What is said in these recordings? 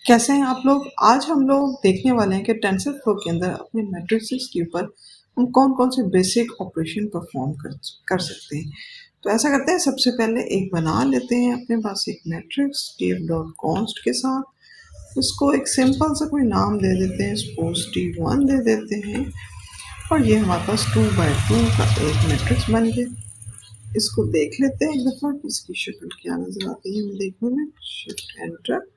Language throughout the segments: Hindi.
कैसे हैं आप लोग? आज हम लोग देखने वाले हैं कि टेंसरफ्लो के अंदर अपने मैट्रिसेस के ऊपर हम कौन-कौन से बेसिक ऑपरेशन परफॉर्म कर सकते हैं। तो ऐसा करते हैं, सबसे पहले एक बना लेते हैं अपने पास एक मैट्रिक्स df डॉट कॉन्स्ट के साथ। उसको एक सिंपल सा कोई नाम दे देते हैं, सपोज t1 दे देते हैं और ये हमारे पास 2 by 2 का एक मैट्रिक्स बन गया। इसको देख लेते हैं एक दफ़ा कि इसकी शक्ल क्या नज़र आती है हमें देखने में। शिफ्ट एंटर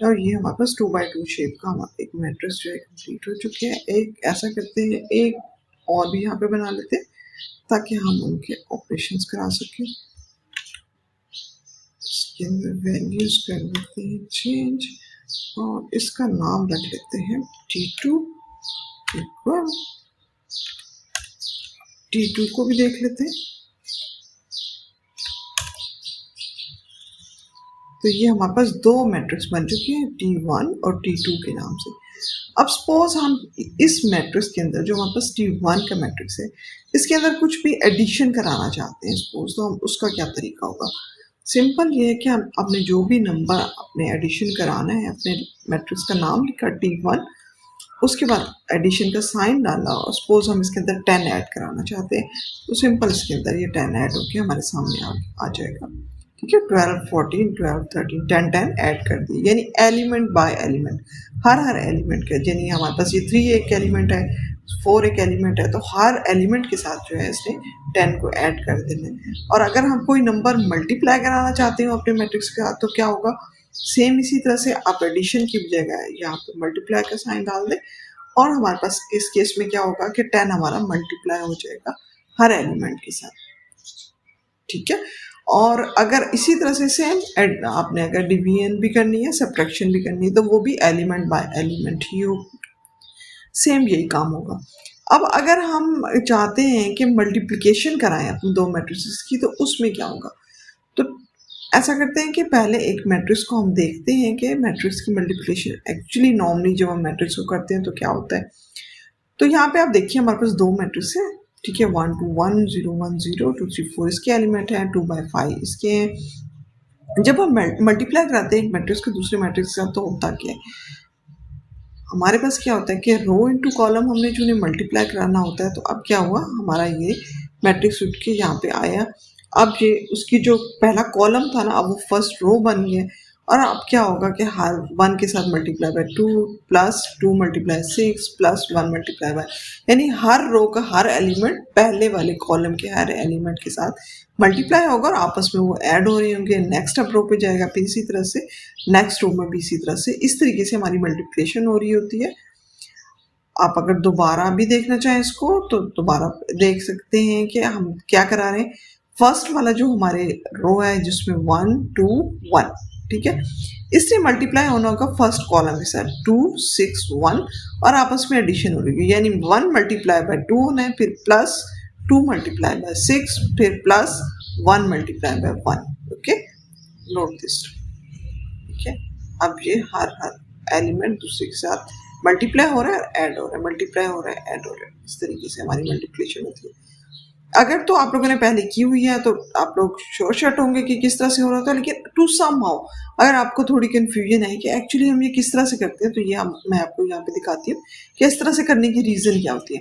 और ये हमारे पास 2 by 2 शेप का हमारा एक मैट्रिक्स जो है कंप्लीट हो चुके हैं। एक ऐसा करते हैं, एक और भी यहाँ पे बना लेते हैं ताकि हम उनके ऑपरेशंस करा सकें। इसके अंदर वैल्यूज कर लेते हैं चेंज और इसका नाम रख लेते हैं t2 इक्वल। t2 को भी देख लेते हैं, तो ये हमारे पास दो मैट्रिक्स बन चुके हैं t1 और t2 के नाम से। अब सपोज हम इस मैट्रिक्स के अंदर जो हमारे पास t1 का मैट्रिक्स है, इसके अंदर कुछ भी एडिशन कराना चाहते हैं सपोज, तो हम उसका क्या तरीका होगा। सिंपल ये है कि हम अपने जो भी नंबर अपने एडिशन कराना है, अपने मैट्रिक्स का नाम लिखा t1, उसके बाद एडिशन का साइन डाला और सपोज हम इसके अंदर 10 ऐड कराना चाहते हैं, तो सिंपल इसके अंदर ये 10 ऐड होके हमारे सामने आ जाएगा। ठीक है, 12 14 12 13 10 10 ऐड कर दिए, यानी element by element, her element का, यानी हमारे पास ये 3 एक एलिमेंट है, 4 एक एलिमेंट है, तो हर एलिमेंट के साथ जो है इसने 10 को ऐड कर देना है। और अगर हम कोई नंबर मल्टीप्लाई कराना चाहते हो अपने मैट्रिक्स के साथ, तो क्या होगा, सेम इसी तरह से आप एडिशन की जगह यहाँ पे मल्टीप्लाई का साइन डाल दें और हमारे पास इस केस में क्या होगा कि 10 हमारा मल्टीप्लाई हो जाएगा हर एलिमेंट के साथ। ठीक है, और अगर इसी तरह से सेम आपने अगर डिवीजन भी करनी है, सब्ट्रैक्शन भी करनी है, तो वो भी एलिमेंट बाय एलिमेंट ही हो, सेम यही काम होगा। अब अगर हम चाहते हैं कि मल्टीप्लिकेशन कराएं अपने दो मैट्रिसेस की, तो उसमें क्या होगा। तो ऐसा करते हैं कि पहले एक मैट्रिक्स को हम देखते हैं कि मैट्रिक्स की मल्टीप्लिकेशन एक्चुअली नॉर्मली जब हम मैट्रिक्स को करते हैं तो क्या होता है। तो यहाँ पे आप देखिए हमारे पास दो मैट्रिक्स है, ठीक है, 1 2 1 0 1 0 2 3 4 इसके एलिमेंट है, 2 by 5 इसके हैं। जब हम मल्टीप्लाई कराते हैं एक मैट्रिक्स को दूसरे मैट्रिक्स के साथ, तो होता क्या है, हमारे पास क्या होता है कि रो इनटू कॉलम हमने जो उन्हें मल्टीप्लाई कराना होता है। तो अब क्या हुआ, हमारा ये मैट्रिक्स उठ के यहाँ पे आया। अब ये उसकी जो पहला कॉलम था ना, अब वो फर्स्ट रो बन गया। और अब क्या होगा कि हर 1 के साथ multiply by 2 plus 2 multiply 6 plus 1 multiply by, यानी हर रो का हर एलिमेंट पहले वाले कॉलम के हर एलिमेंट के साथ मल्टीप्लाई होगा और आपस में वो ऐड हो रहे होंगे। नेक्स्ट अब रो पे जाएगा, फिर इसी तरह से नेक्स्ट रो में भी इसी तरह से, इस तरीके से हमारी मल्टीप्लिकेशन हो रही होती है। आप अगर दोबारा भी देखना चाहें इसको, तो दोबारा देख सकते हैं कि हम क्या करा रहे हैं। फर्स्ट वाला जो हमारे रो है जिसमें 1 2 1, ठीक है, इससे मल्टीप्लाई होना होगा फर्स्ट कॉलम के साथ 2 6 1 और आपस में एडिशन हो रही है, यानी 1 मल्टीप्लाई बाय 2 होना है, फिर प्लस 2 मल्टीप्लाई बाय 6, फिर plus 1 multiply by 1। Okay, note this. ठीक है, अब ये हर एलिमेंट दूसरे के साथ मल्टीप्लाई हो रहा है, ऐड हो रहा है, मल्टीप्लाई हो रहा है, ऐड हो रहा है, इस तरीके से हमारी मल्टीप्लिकेशन होती है। अगर तो आप लोगों ने पहले की हुई है तो आप लोग श्योर शर्ट होंगे कि किस तरह से हो रहा था, लेकिन टू सम हाउ अगर आपको थोड़ी कन्फ्यूजन है कि एक्चुअली हम ये किस तरह से करते हैं, तो ये मैं आपको यहाँ पे दिखाती हूँ कि इस तरह से करने की रीज़न क्या होती है।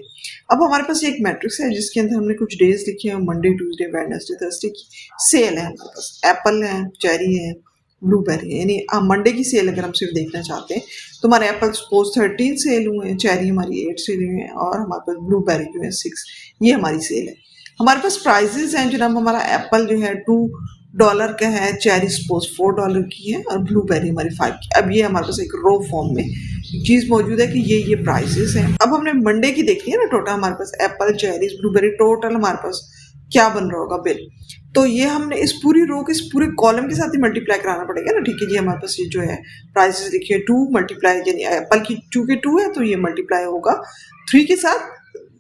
अब हमारे पास एक मैट्रिक्स है जिसके अंदर हमने कुछ डेज लिखे हैं, मंडे ट्यूसडे वेडनेसडे थर्सडे की सेल है हमारे पास, एप्पल है, चेरी है, ब्लूबेरी, यानी हम मंडे की सेल अगर हम सिर्फ देखना चाहते हैं तो हमारे एप्पल सपोज 13 सेल हुए हैं, चेरी हमारी 8 सेल हुए हैं और हमारे पास ब्लूबेरी जो है 6, ये हमारी सेल है। हमारे पास प्राइजेस हैं जनाब, हमारा एप्पल जो है $2 का है, चेरी सपोज $4 की है और ब्लूबेरी हमारी 5 की। अब ये हमारे पास एक रो फॉर्म में चीज़ मौजूद है कि ये प्राइजेस हैं। अब हमने मंडे की देखनी है ना, टोटल हमारे पास एप्पल चेरीज ब्लूबेरी टोटल हमारे पास क्या बन रहा होगा बिल। तो ये हमने इस पूरी रो के इस पूरे कॉलम के साथ ही मल्टीप्लाई कराना पड़ेगा ना। ठीक है जी, हमारे पास ये जो है प्राइसेस लिखिए 2 मल्टीप्लाई, यानी एप्पल की 2 के 2 है तो ये मल्टीप्लाई होगा 3 के साथ,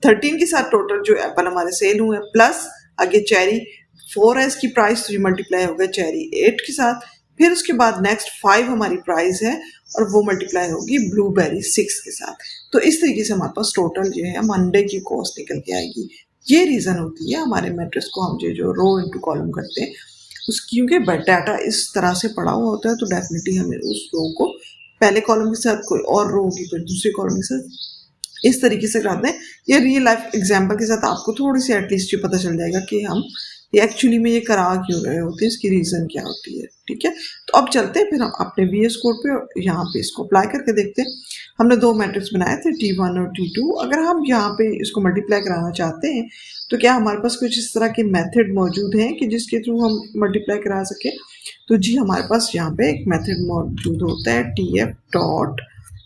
13 के साथ टोटल जो एप्पल हमारे सेल हुए हैं, प्लस आगे चेरी 4 है इसकी प्राइस, तो ये मल्टीप्लाई होगा चेरी 8 के साथ, फिर उसके बाद नेक्स्ट 5 हमारी प्राइस है और वो मल्टीप्लाई होगी ब्लूबेरी 6 के साथ। तो इस तरीके से हमारे पास टोटल जो है मंडे की कॉस्ट निकल के आएगी। ये रीज़न होती है हमारे मैट्रिक्स को हम जो रो इनटू कॉलम करते हैं उस, क्योंकि डाटा इस तरह से पड़ा हुआ होता है तो डेफिनेटली हमें उस रो को पहले कॉलम के साथ कोई और रो होगी, फिर दूसरे कॉलम के साथ, इस तरीके से कराते हैं। ये रियल लाइफ एग्जांपल के साथ आपको थोड़ी सी एटलीस्ट ये पता चल जाएगा कि हम ये एक्चुअली में ये करा क्यों रहे होते हैं, इसकी रीज़न क्या होती है। ठीक है, तो अब चलते हैं फिर हम अपने VS कोड पे और यहाँ पे इसको अप्लाई करके देखते हैं। हमने दो मैट्रिक्स बनाए थे T1 और T2। अगर हम यहाँ पे इसको मल्टीप्लाई कराना चाहते हैं तो क्या हमारे पास कुछ इस तरह के मेथड मौजूद हैं कि जिसके थ्रू हम मल्टीप्लाई करा सके? तो जी हमारे पास यहाँ पे एक मेथड मौजूद होता है TF डॉट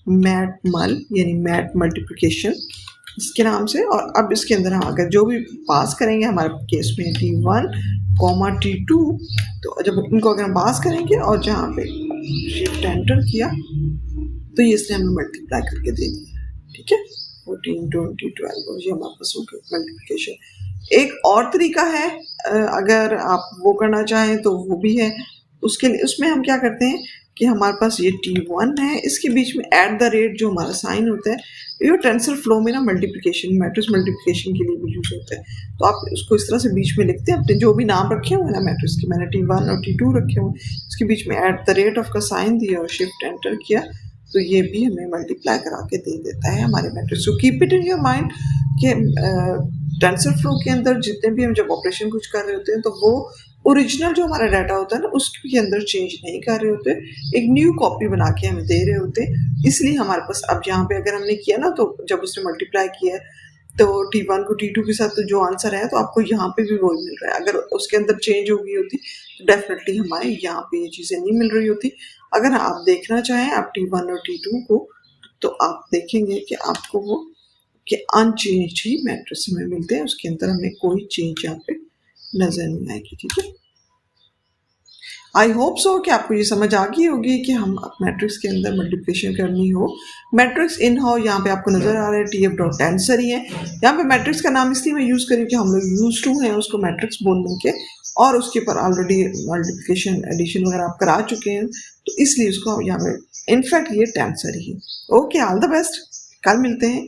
मैटमल, यानी मैट मल्टीप्लिकेशन इसके नाम से। और अब इसके अंदर हम अगर जो भी पास करेंगे, हमारे केस में T1 कॉमा T2, तो जब इनको अगर हम पास करेंगे और जहाँ पे शिफ्ट एंटर किया तो ये इसने हमें मल्टीप्लाई करके दे दिया। ठीक है, 14 20 12 और ये हमारे पास हो गया मल्टीप्लिकेशन। एक और तरीका है, अगर आप वो करना चाहें तो वो भी है। उसके लिए उसमें हम क्या करते हैं कि हमारे पास ये T1 है, इसके बीच में एट द रेट जो हमारा साइन होता है, ये टेंसर फ्लो में ना मल्टीप्लिकेशन, मैट्रिक्स मल्टीप्लिकेशन के लिए भी यूज होता है। तो आप उसको इस तरह से बीच में लिखते हैं, अपने जो भी नाम रखे हुए हैं ना मैट्रिक्स के, मैंने T1 और T2 रखे हुए, इसके बीच में एट द रेट ऑफ का साइन दिया और शिफ्ट एंटर किया, तो ये भी हमें मल्टीप्लाई करा के दे देता है हमारे matrix. So keep it in your mind कि टेंसर फ्लो के अंदर जितने भी हम जब ऑपरेशन कुछ कर रहे होते हैं तो वो ओरिजिनल जो हमारा डाटा होता है ना उसके अंदर चेंज नहीं कर रहे होते, एक न्यू कॉपी बना के हमें दे रहे होते। इसलिए हमारे पास अब यहाँ पे अगर हमने किया ना, तो जब उसने मल्टीप्लाई किया तो T1 को T2 के साथ तो जो आंसर है तो आपको यहाँ पे भी वही मिल रहा है। अगर उसके अंदर चेंज हो गई होती तो डेफिनेटली हमारे यहाँ पे ये चीज़ें नहीं मिल रही होती। अगर आप देखना चाहें आप T1 और T2 को, तो आप देखेंगे कि आपको वो कि अनचेंज ही मैट्रिक्स हमें मिलते हैं, उसके अंदर हमें कोई चेंज यहाँ पे नजर नहीं आएगी। ठीक है, आई होप सो कि आपको ये समझ आ गई होगी कि हम मैट्रिक्स के अंदर मल्टीप्लिकेशन करनी हो, मैट्रिक्स इन हो। यहाँ पे आपको नजर आ रहा है TF डॉट टेंसर ही है। यहाँ पे मैट्रिक्स का नाम इसलिए मैं यूज़ करी कि हम लोग यूज टू हैं उसको मैट्रिक्स बोलने के, और उसके ऊपर ऑलरेडी मल्टीप्लिकेशन एडिशन वगैरह आप करा चुके हैं, तो इसलिए उसको यहाँ पे इनफैक्ट ये टेंसर ही है। ओके, ऑल द बेस्ट, कल मिलते हैं।